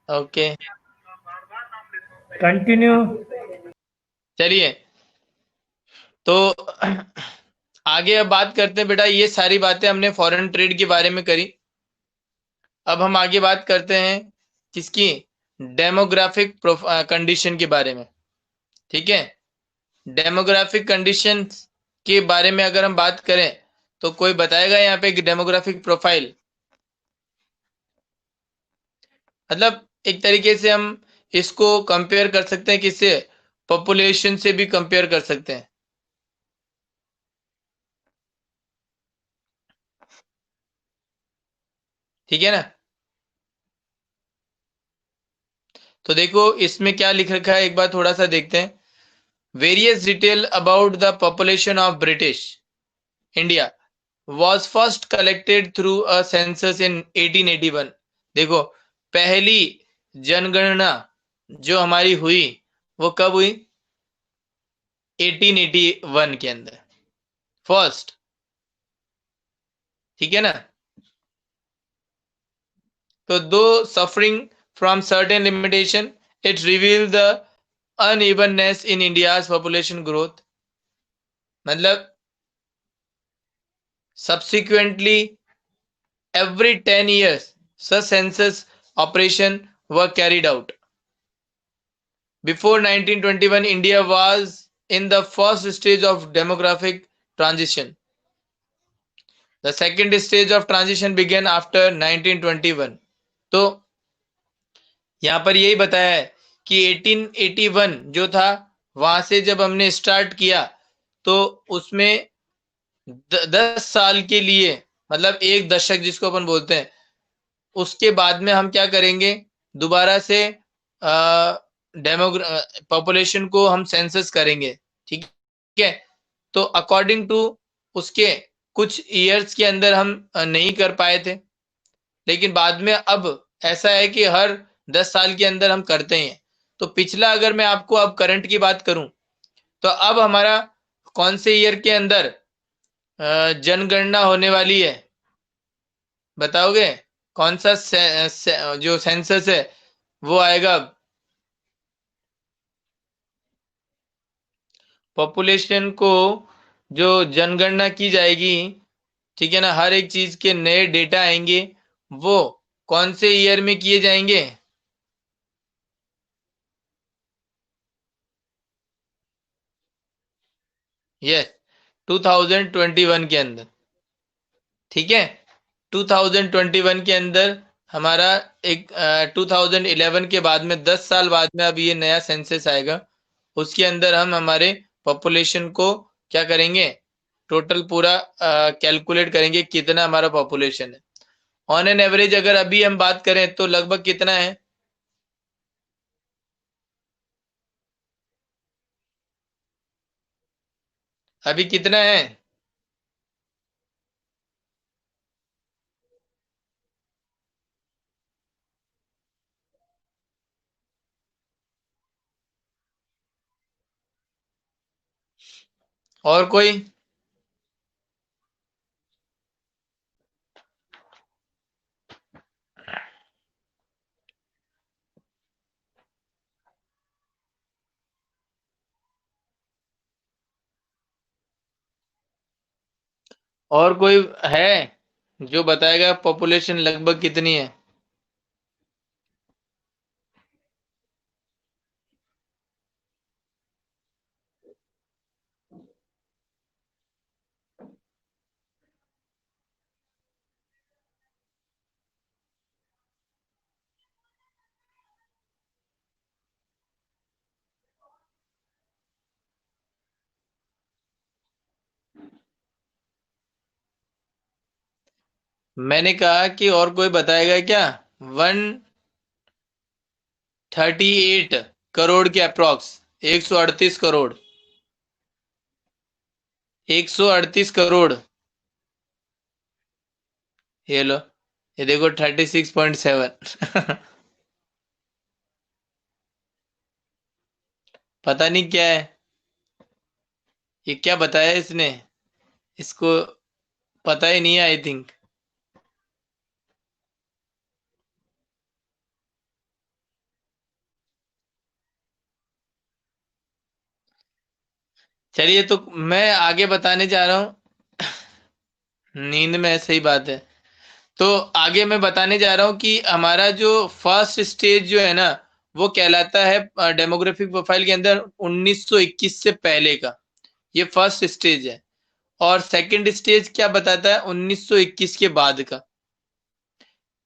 Okay, continue. चलिए। तो आगे अब बात करते हैं बेटा, ये सारी बातें हमने फॉरेन ट्रेड के बारे में करी। अब हम आगे बात करते हैं किसकी, डेमोग्राफिक कंडीशन के बारे में। ठीक है, डेमोग्राफिक कंडीशन के बारे में अगर हम बात करें तो कोई बताएगा यहाँ पे डेमोग्राफिक प्रोफाइल? मतलब एक तरीके से हम इसको कंपेयर कर सकते हैं किससे, पॉपुलेशन से भी कंपेयर कर सकते हैं। ठीक है ना। तो देखो इसमें क्या लिख रखा है, एक बार थोड़ा सा देखते हैं। Various detail about the population of British India was first collected through a census in 1881। देखो, पहली जनगणना जो हमारी हुई वो कब हुई, 1881 के अंदर, फर्स्ट। ठीक है ना। तो दो suffering from certain limitation, it reveal the unevenness in India's population growth. मतलब subsequently every 10 years such census operation were carried out. Before 1921, India was in the first stage of demographic transition. The second stage of transition began after 1921। तो यहाँ पर यही बताया है कि 1881 जो था, वहां से जब हमने स्टार्ट किया तो उसमें 10 साल के लिए, मतलब एक दशक जिसको अपन बोलते हैं, उसके बाद में हम क्या करेंगे, दोबारा से डेमोग्रा पॉपुलेशन को हम सेंसस करेंगे। ठीक है। तो अकॉर्डिंग टू उसके कुछ ईयर्स के अंदर हम नहीं कर पाए थे, लेकिन बाद में अब ऐसा है कि हर 10 साल के अंदर हम करते हैं। तो पिछला अगर मैं आपको अब करंट की बात करूं, तो अब हमारा कौन से ईयर के अंदर जनगणना होने वाली है, बताओगे? कौन सा जो सेंसस है वो आएगा? पॉपुलेशन को जो जनगणना की जाएगी, ठीक है ना, हर एक चीज के नए डेटा आएंगे, वो कौन से ईयर में किए जाएंगे? यस, 2021 के अंदर। ठीक है, 2021 के अंदर हमारा एक 2011 के बाद में 10 साल बाद में अब ये नया सेंसस आएगा। उसके अंदर हम हमारे पॉपुलेशन को क्या करेंगे, टोटल पूरा कैलकुलेट करेंगे कितना हमारा पॉपुलेशन है। ऑन एन एवरेज अगर अभी हम बात करें तो लगभग कितना है? अभी कितना है? और कोई? और कोई है जो बताएगा पॉपुलेशन लगभग कितनी है? मैंने कहा कि और कोई बताएगा क्या? 138 करोड़ के अप्रॉक्स, 138 करोड़, 138 करोड़। ये लो, ये देखो 36.7। पता नहीं क्या है, ये क्या बताया इसने, इसको पता ही नहीं है आई थिंक। चलिए तो मैं आगे बताने जा रहा हूँ। नींद में है, सही बात है। तो आगे मैं बताने जा रहा हूँ कि हमारा जो फर्स्ट स्टेज जो है ना, वो कहलाता है डेमोग्राफिक प्रोफाइल के अंदर 1921 से पहले का। ये फर्स्ट स्टेज है। और सेकंड स्टेज क्या बताता है? 1921 के बाद का।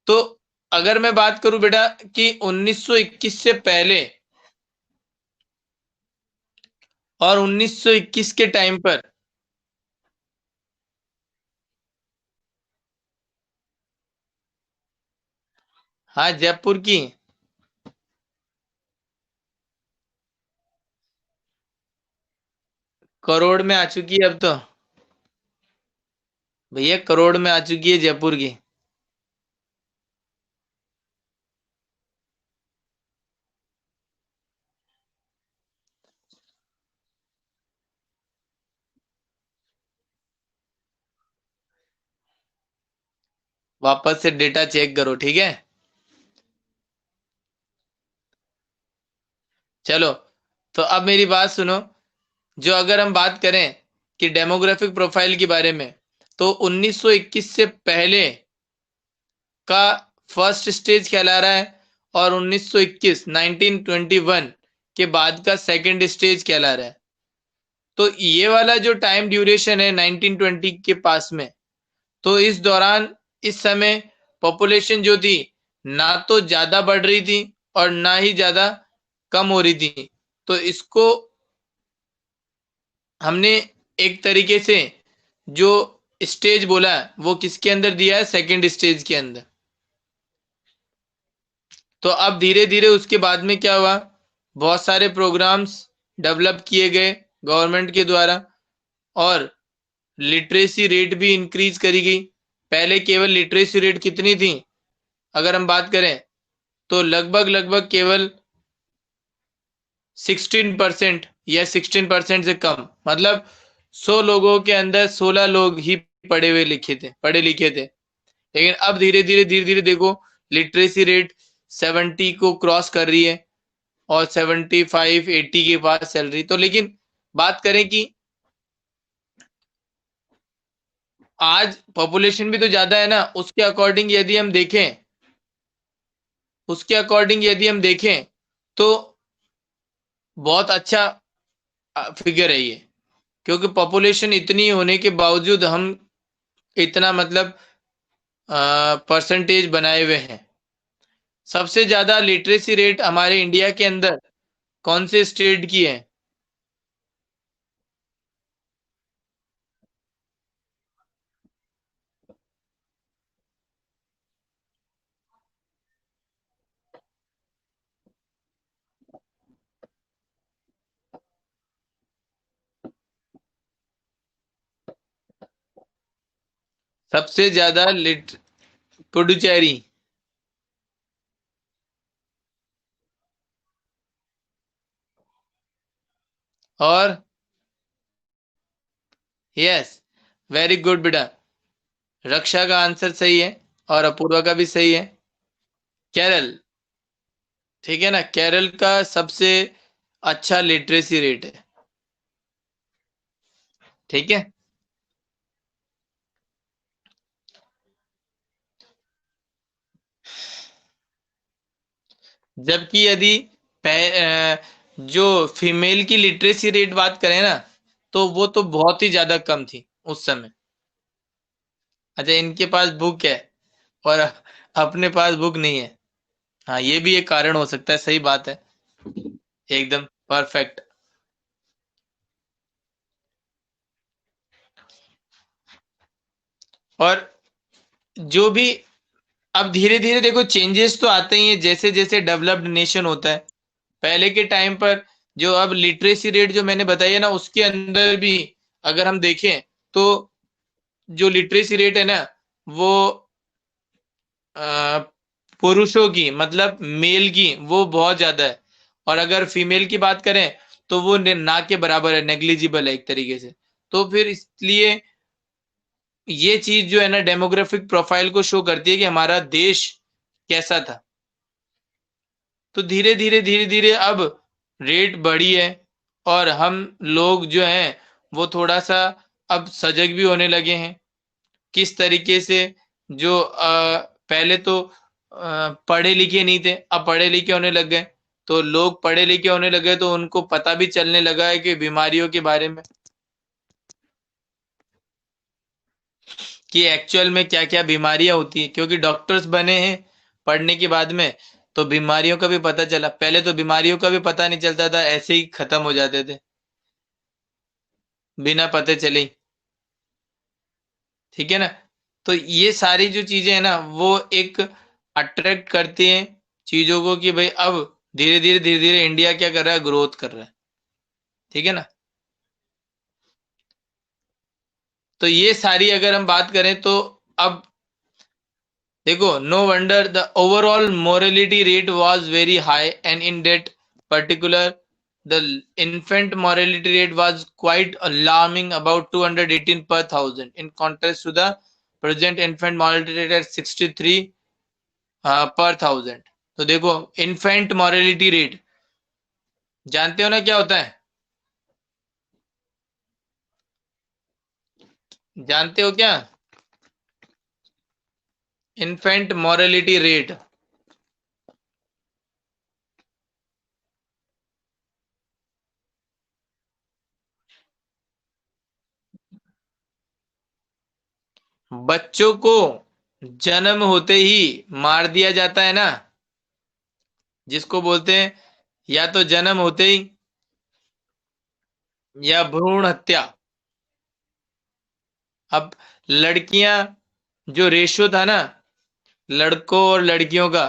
तो अगर मैं बात करूं बेटा कि 1921 से पहले और 1921 के टाइम पर, हाँ जयपुर की करोड़ में आ चुकी है अब तो। भैया करोड़ में आ चुकी है जयपुर की। वापस से डेटा चेक करो, ठीक है। चलो, तो अब मेरी बात सुनो। जो अगर हम बात करें कि डेमोग्राफिक प्रोफाइल के बारे में, तो 1921 से पहले का फर्स्ट स्टेज कहला रहा है, और 1921 1921 के बाद का सेकंड स्टेज कहला रहा है। तो ये वाला जो टाइम ड्यूरेशन है 1920 के पास में, तो इस दौरान इस समय पॉपुलेशन जो थी ना तो ज्यादा बढ़ रही थी और ना ही ज्यादा कम हो रही थी। तो इसको हमने एक तरीके से जो स्टेज बोला है वो किसके अंदर दिया है? सेकंड स्टेज के अंदर। तो अब धीरे धीरे उसके बाद में क्या हुआ? बहुत सारे प्रोग्राम्स डेवलप किए गए गवर्नमेंट के द्वारा, और लिटरेसी रेट भी इंक्रीज करी गई। पहले केवल लिटरेसी रेट कितनी थी अगर हम बात करें, तो लगभग लगभग केवल 16% या 16% से कम, मतलब 100 लोगों के अंदर 16 लोग ही पढ़े लिखे थे। लेकिन अब धीरे धीरे देखो, लिटरेसी रेट 70 को क्रॉस कर रही है और 75 80 के पास चल रही। तो लेकिन बात करें कि आज पॉपुलेशन भी तो ज्यादा है ना, उसके अकॉर्डिंग यदि हम देखें तो बहुत अच्छा फिगर है ये। क्योंकि पॉपुलेशन इतनी होने के बावजूद हम इतना मतलब परसेंटेज बनाए हुए हैं। सबसे ज्यादा लिटरेसी रेट हमारे इंडिया के अंदर कौन से स्टेट की है? सबसे ज्यादा लिट पुडुचेरी। और यस, वेरी गुड बेटा। रक्षा का आंसर सही है और अपूर्वा का भी सही है। केरल, ठीक है ना, केरल का सबसे अच्छा लिटरेसी रेट है। ठीक है। जबकि यदि जो फीमेल की लिटरेसी रेट बात करें ना, तो वो तो बहुत ही ज्यादा कम थी उस समय। अच्छा, इनके पास बुक है और अपने पास बुक नहीं है। हाँ, ये भी एक कारण हो सकता है, सही बात है। एकदम परफेक्ट। और जो भी अब धीरे धीरे देखो चेंजेस तो आते ही हैं जैसे जैसे डेवलप्ड नेशन होता है। पहले के टाइम पर जो अब लिटरेसी रेट जो मैंने बताई है ना, उसके अंदर भी अगर हम देखें तो जो लिटरेसी रेट है ना, वो अ, पुरुषों की मतलब मेल की वो बहुत ज्यादा है। और अगर फीमेल की बात करें तो वो ना के बराबर है, नेग्लिजिबल है एक तरीके से। तो फिर इसलिए ये चीज जो है ना डेमोग्राफिक प्रोफाइल को शो करती है कि हमारा देश कैसा था। तो धीरे धीरे अब रेट बढ़ी है और हम लोग जो हैं वो थोड़ा सा अब सजग भी होने लगे हैं। किस तरीके से जो पहले तो पढ़े लिखे नहीं थे, अब पढ़े लिखे होने लग गए, तो लोग पढ़े लिखे होने लगे तो उनको पता भी चलने लगा है कि बीमारियों के बारे में, कि एक्चुअल में क्या क्या बीमारियां होती हैं, क्योंकि डॉक्टर्स बने हैं पढ़ने के बाद में, तो बीमारियों का भी पता चला। पहले तो बीमारियों का भी पता नहीं चलता था, ऐसे ही खत्म हो जाते थे बिना पते चले ही। ठीक है ना। तो ये सारी जो चीजें है ना वो एक अट्रैक्ट करती हैं चीजों को, कि भाई अब धीरे धीरे इंडिया क्या कर रहा है, ग्रोथ कर रहा है। ठीक है ना। तो ये सारी अगर हम बात करें तो अब देखो, no wonder the overall morality rate was very high and in that particular the infant mortality rate was quite alarming, about 218 per thousand, in contrast to the present infant mortality rate at 63 पर thousand. तो देखो, infant mortality rate जानते हो ना क्या होता है? जानते हो क्या इन्फेंट मॉर्टेलिटी रेट? बच्चों को जन्म होते ही मार दिया जाता है ना, जिसको बोलते हैं या तो जन्म होते ही या भ्रूण हत्या। अब लड़कियां, जो रेशो था ना लड़कों और लड़कियों का,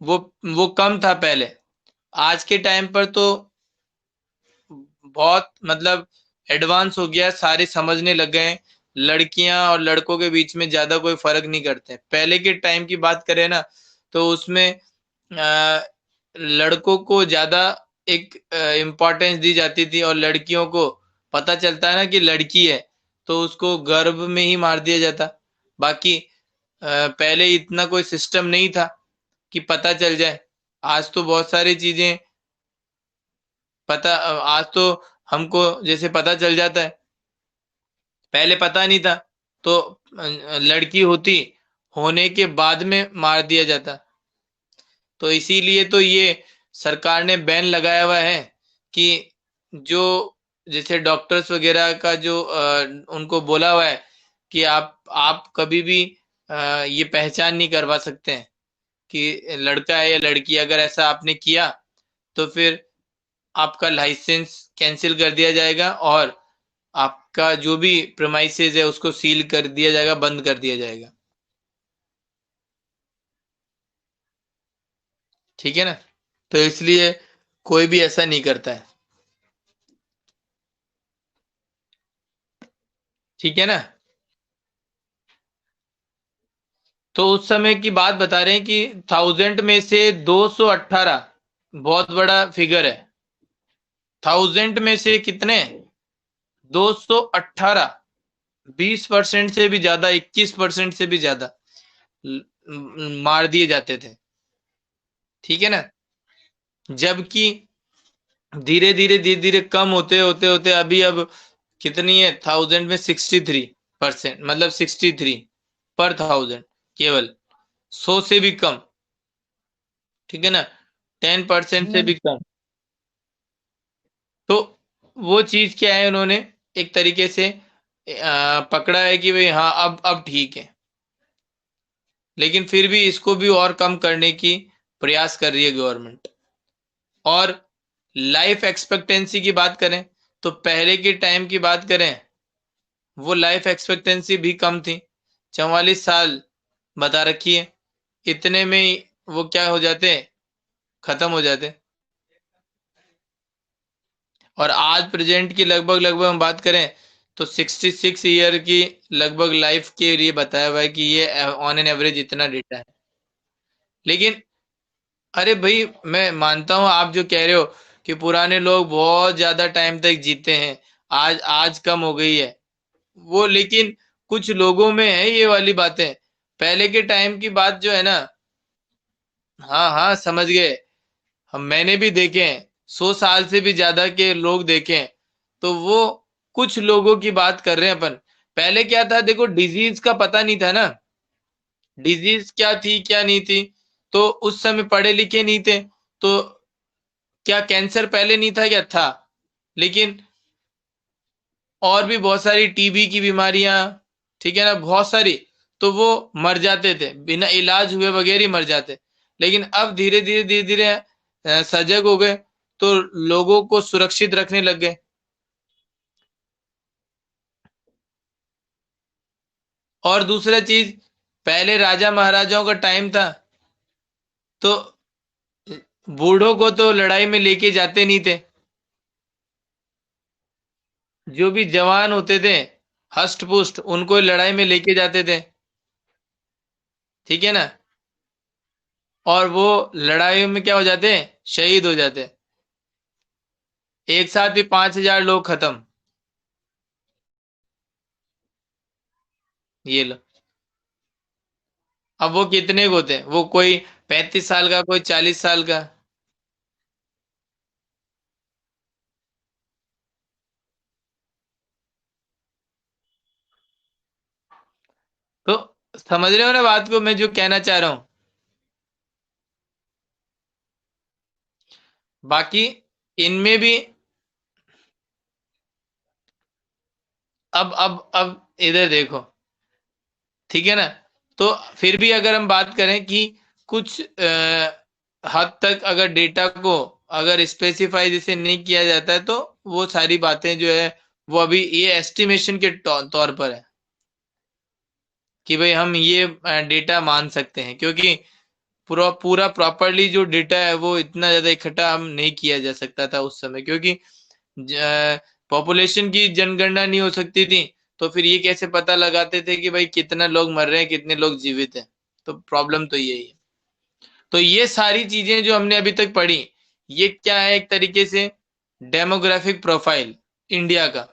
वो वो कम था पहले। आज के टाइम पर तो बहुत मतलब एडवांस हो गया, सारे समझने लग गए हैं, लड़कियां और लड़कों के बीच में ज्यादा कोई फर्क नहीं करते। पहले के टाइम की बात करें ना तो उसमें लड़कों को ज्यादा एक इम्पोर्टेंस दी जाती थी, और लड़कियों को पता चलता है ना कि लड़की है तो उसको गर्भ में ही मार दिया जाता। बाकी पहले इतना कोई सिस्टम नहीं था कि पता चल जाए। आज तो बहुत सारी चीजें पता, आज तो हमको जैसे पता चल जाता है, पहले पता नहीं था। तो लड़की होती, होने के बाद में मार दिया जाता। तो इसीलिए तो ये सरकार ने बैन लगाया हुआ है कि जो जैसे डॉक्टर्स वगैरह का जो उनको बोला हुआ है कि आप कभी भी ये पहचान नहीं करवा सकते हैं कि लड़का है या लड़की। अगर ऐसा आपने किया तो फिर आपका लाइसेंस कैंसिल कर दिया जाएगा, और आपका जो भी प्रेमाइसेस है उसको सील कर दिया जाएगा, बंद कर दिया जाएगा। ठीक है ना। तो इसलिए कोई भी ऐसा नहीं करता है। ठीक है ना। तो उस समय की बात बता रहे हैं कि 1000 में से 218, बहुत बड़ा फिगर है। 1000 में से कितने? 218, 20% से भी ज्यादा, 21% से भी ज्यादा मार दिए जाते थे। ठीक है ना। जबकि धीरे धीरे कम होते होते होते अभी अब कितनी है? 1000 में 63%, मतलब 63 पर थाउजेंड, केवल 100 से भी कम। ठीक है ना। 10% से भी कम। तो वो चीज क्या है, उन्होंने एक तरीके से पकड़ा है कि भाई हाँ अब ठीक है, लेकिन फिर भी इसको भी और कम करने की प्रयास कर रही है गवर्नमेंट। और लाइफ एक्सपेक्टेंसी की बात करें तो पहले के टाइम की बात करें, वो लाइफ एक्सपेक्टेंसी भी कम थी, 44 साल बता रखी है। इतने में ही वो क्या हो जाते, खत्म हो जाते। और आज प्रेजेंट की लगभग लगभग हम बात करें तो 66 ईयर की लगभग लाइफ के लिए बताया हुआ है कि ये ऑन एन एवरेज इतना डेटा है। लेकिन अरे भाई, मैं मानता हूं आप जो कह रहे हो कि पुराने लोग बहुत ज्यादा टाइम तक जीते हैं, आज आज कम हो गई है वो, लेकिन कुछ लोगों में है ये वाली बातें। पहले के टाइम की बात जो है ना, हाँ हाँ समझ गए, हम मैंने भी देखे हैं। 100 साल से भी ज्यादा के लोग देखें तो वो कुछ लोगों की बात कर रहे हैं अपन। पहले क्या था देखो, डिजीज का पता नहीं था ना, डिजीज क्या थी क्या नहीं थी। तो उस समय पढ़े लिखे नहीं थे, तो क्या कैंसर पहले नहीं था क्या था, लेकिन और भी बहुत सारी टीबी की बीमारियां, ठीक है ना, बहुत सारी, तो वो मर जाते थे बिना इलाज हुए वगैरह ही मर जाते। लेकिन अब धीरे धीरे धीरे धीरे सजग हो गए, तो लोगों को सुरक्षित रखने लग गए। और दूसरा चीज, पहले राजा महाराजाओं का टाइम था, तो बूढ़ों को तो लड़ाई में लेके जाते नहीं थे। जो भी जवान होते थे हष्ट पुष्ट, उनको लड़ाई में लेके जाते थे, ठीक है ना। और वो लड़ाई में क्या हो जाते हैं, शहीद हो जाते हैं। एक साथ ही 5,000 लोग खत्म। ये लो, अब वो कितने को थे, वो कोई 35 साल का, कोई 40 साल का। तो समझ रहे हो ना बात को, मैं जो कहना चाह रहा हूं। बाकी इनमें भी, अब इधर देखो, ठीक है ना। तो फिर भी अगर हम बात करें कि कुछ हद तक अगर डेटा को अगर स्पेसिफाई जैसे नहीं किया जाता है, तो वो सारी बातें जो है वो अभी ये एस्टिमेशन के तौर पर है, कि भाई हम ये डेटा मान सकते हैं, क्योंकि पूरा पूरा प्रॉपरली जो डेटा है वो इतना ज्यादा इकट्ठा हम नहीं किया जा सकता था उस समय, क्योंकि पॉपुलेशन की जनगणना नहीं हो सकती थी। तो फिर ये कैसे पता लगाते थे कि भाई कितना लोग मर रहे हैं, कितने लोग जीवित हैं। तो प्रॉब्लम तो यही है। तो ये सारी चीजें जो हमने अभी तक पढ़ी, ये क्या है, एक तरीके से डेमोग्राफिक प्रोफाइल इंडिया का।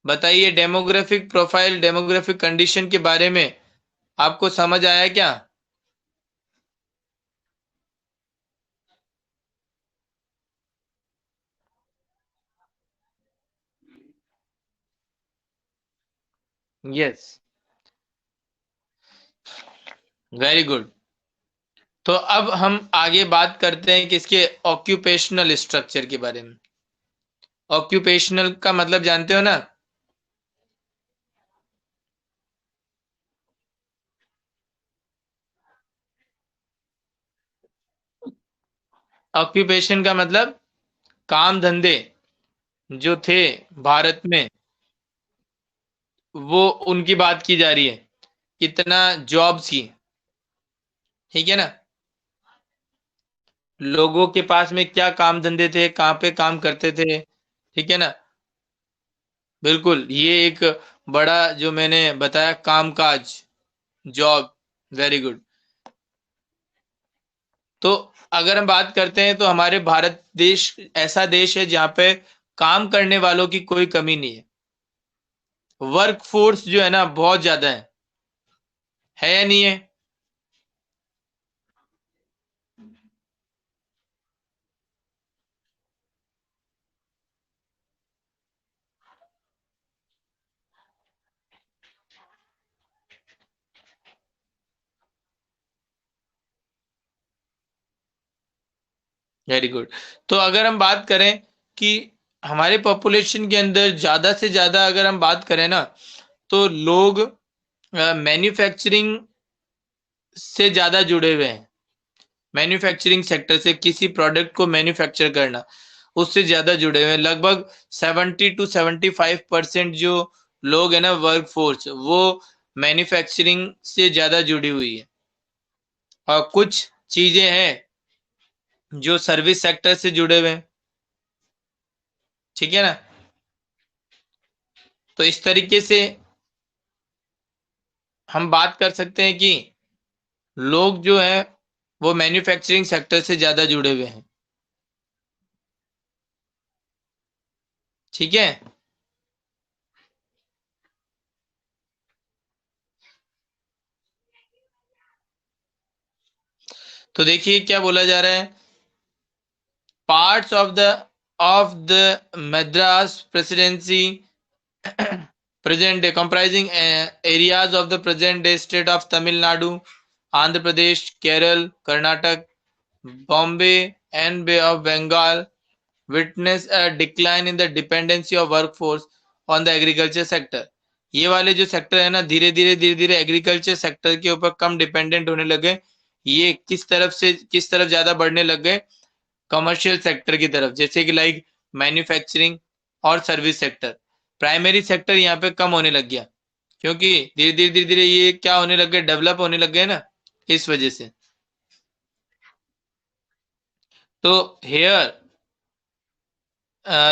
बताइए, डेमोग्राफिक प्रोफाइल, डेमोग्राफिक कंडीशन के बारे में आपको समझ आया क्या? Yes, very good. तो अब हम आगे बात करते हैं किसके, ऑक्यूपेशनल स्ट्रक्चर के बारे में। ऑक्यूपेशनल का मतलब जानते हो ना? ऑक्यूपेशन का मतलब काम धंधे जो थे भारत में, वो उनकी बात की जा रही है, कितना जॉब्स की, ठीक है ना। लोगों के पास में क्या काम धंधे थे, कहाँ पे काम करते थे, ठीक है ना। बिल्कुल, ये एक बड़ा जो मैंने बताया, कामकाज, जॉब, वेरी गुड। तो अगर हम बात करते हैं तो हमारे भारत देश ऐसा देश है जहाँ पे काम करने वालों की कोई कमी नहीं है। वर्क फोर्स जो है ना बहुत ज्यादा है या नहीं है? Very good. तो अगर हम बात करें कि हमारे पॉपुलेशन के अंदर ज्यादा से ज्यादा अगर हम बात करें ना, तो लोग मैन्युफैक्चरिंग से ज्यादा जुड़े हुए हैं। मैन्युफैक्चरिंग सेक्टर से किसी प्रोडक्ट को मैन्युफैक्चर करना, उससे ज्यादा जुड़े हुए हैं। लगभग 70 to 75% जो लोग है ना, वर्क फोर्स, वो मैन्युफैक्चरिंग से ज्यादा जुड़ी हुई है। और कुछ चीजें हैं जो सर्विस सेक्टर से जुड़े हुए हैं, ठीक है ना। तो इस तरीके से हम बात कर सकते हैं कि लोग जो है वो मैन्युफैक्चरिंग सेक्टर से ज्यादा जुड़े हुए हैं, ठीक है। तो देखिए क्या बोला जा रहा है parts of the Madras presidency present day, comprising areas of the present day state of Tamil Nadu, Andhra Pradesh, Kerala, Karnataka, Bombay, and Bay of Bengal, witness a decline in the dependency of workforce on the agriculture sector. ये वाले जो sector है ना, धीरे धीरे agriculture sector के ऊपर कम dependent होने लगे। ये किस तरफ ज्यादा बढ़ने लग गए? कमर्शियल सेक्टर की तरफ, जैसे कि लाइक मैन्युफैक्चरिंग और सर्विस सेक्टर। प्राइमरी सेक्टर यहाँ पे कम होने लग गया, क्योंकि धीरे धीरे ये क्या होने लग गए? डेवलप होने लग गए ना, इस वजह से। तो hair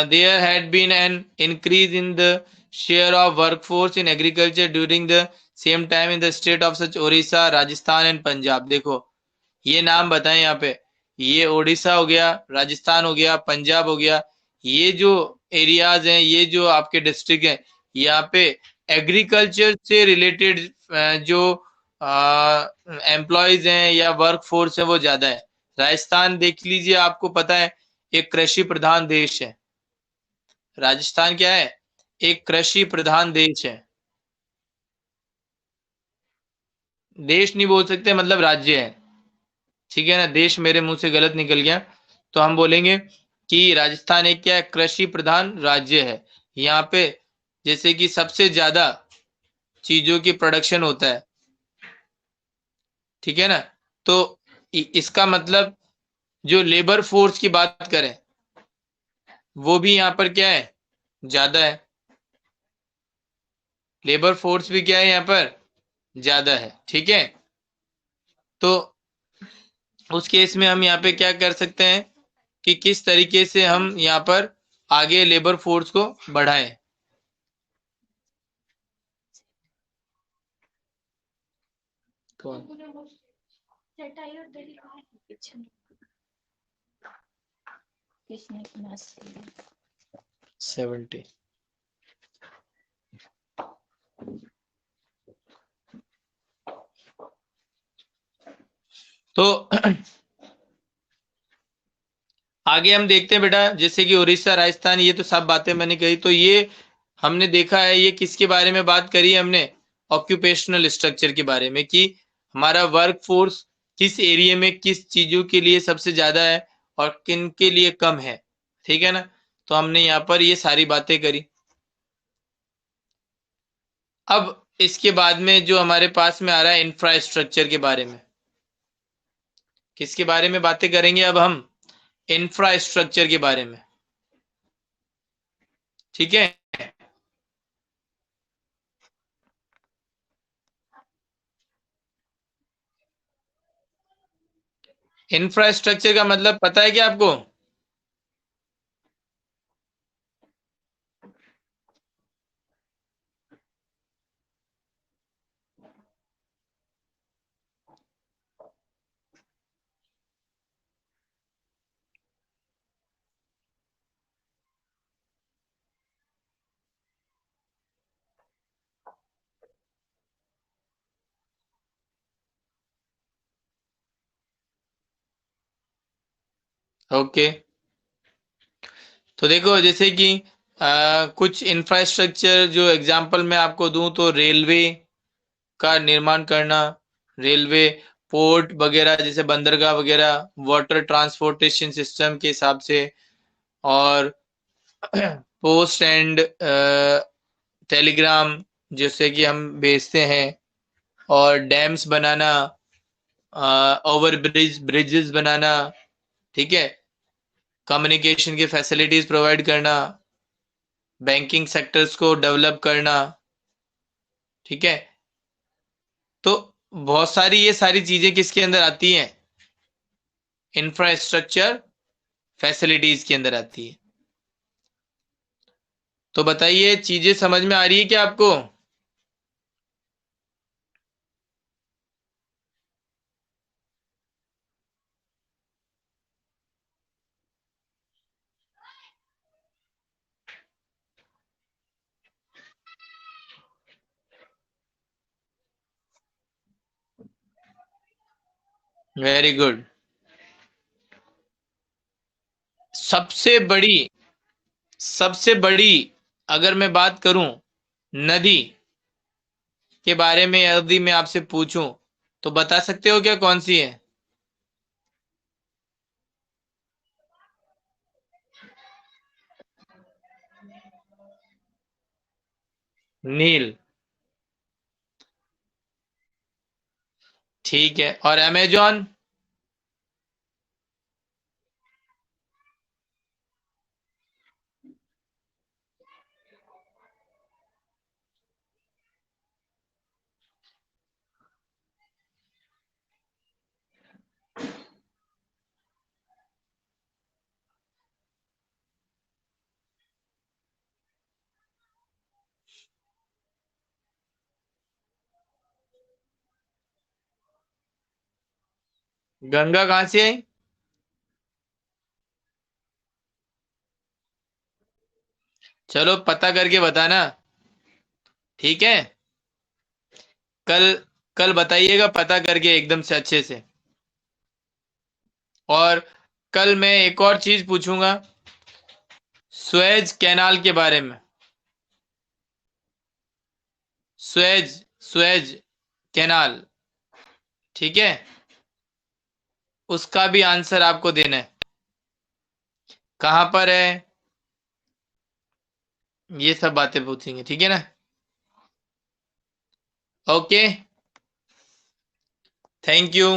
there had been an increase in the share of workforce in agriculture during the same time in the state of such Orissa, Rajasthan and Punjab। देखो ये नाम बताएं यहाँ पे, ये ओडिशा हो गया, राजस्थान हो गया, पंजाब हो गया। ये जो एरियाज हैं, ये जो आपके डिस्ट्रिक्ट हैं, यहाँ पे एग्रीकल्चर से रिलेटेड जो एम्प्लॉयज हैं या वर्क फोर्स है वो ज्यादा है। राजस्थान देख लीजिए, आपको पता है एक कृषि प्रधान देश है। राजस्थान क्या है? एक कृषि प्रधान देश है। देश नहीं बोल सकते, मतलब राज्य है, ठीक है ना। देश मेरे मुंह से गलत निकल गया, तो हम बोलेंगे कि राजस्थान एक क्या है? कृषि प्रधान राज्य है। यहाँ पे जैसे कि सबसे ज्यादा चीजों की प्रोडक्शन होता है, ठीक है ना। तो इसका मतलब जो लेबर फोर्स की बात करें, वो भी यहाँ पर क्या है? ज्यादा है। लेबर फोर्स भी क्या है? यहाँ पर ज्यादा है, ठीक है। तो उस केस में हम यहाँ पे क्या कर सकते हैं कि किस तरीके से हम यहाँ पर आगे लेबर फोर्स को बढ़ाएं। सेवेंटी। तो आगे हम देखते हैं बेटा, जैसे कि उड़ीसा, राजस्थान, ये तो सब बातें मैंने कही। तो ये हमने देखा है, ये किसके बारे में बात करी है हमने? ऑक्यूपेशनल स्ट्रक्चर के बारे में, कि हमारा वर्क फोर्स किस एरिया में किस चीजों के लिए सबसे ज्यादा है और किन के लिए कम है, ठीक है ना। तो हमने यहाँ पर ये सारी बातें करी। अब इसके बाद में जो हमारे पास में आ रहा है इंफ्रास्ट्रक्चर के बारे में। किसके बारे में बातें करेंगे अब हम? इंफ्रास्ट्रक्चर के बारे में, ठीक है। इंफ्रास्ट्रक्चर का मतलब पता है क्या आपको? ओके, तो देखो जैसे कि कुछ इंफ्रास्ट्रक्चर जो एग्जांपल मैं आपको दूं, तो रेलवे का निर्माण करना, रेलवे, पोर्ट वगैरह जैसे बंदरगाह वगैरह, वाटर ट्रांसपोर्टेशन सिस्टम के हिसाब से, और पोस्ट एंड टेलीग्राम जैसे कि हम भेजते हैं, और डैम्स बनाना, ओवर ब्रिजेस बनाना, ठीक है, कम्युनिकेशन की फैसिलिटीज प्रोवाइड करना, बैंकिंग सेक्टर्स को डेवलप करना, ठीक है। तो बहुत सारी ये सारी चीजें किसके अंदर आती हैं? इंफ्रास्ट्रक्चर फैसिलिटीज के अंदर आती है। तो बताइए, चीजें समझ में आ रही है क्या आपको? Very good. सबसे बड़ी अगर मैं बात करूं नदी के बारे में, यदि मैं आपसे पूछूं तो बता सकते हो क्या कौन सी है? नील। ठीक है, और अमेजोन? गंगा कहाँ से आई? चलो पता करके बताना। ठीक है, कल कल बताइएगा पता करके एकदम से अच्छे से। और कल मैं एक और चीज पूछूंगा, स्वेज कैनाल के बारे में। Suez Suez canal. ठीक है, उसका भी आंसर आपको देना है, कहां पर है, ये सब बातें पूछेंगे, ठीक है ना? Okay, thank you.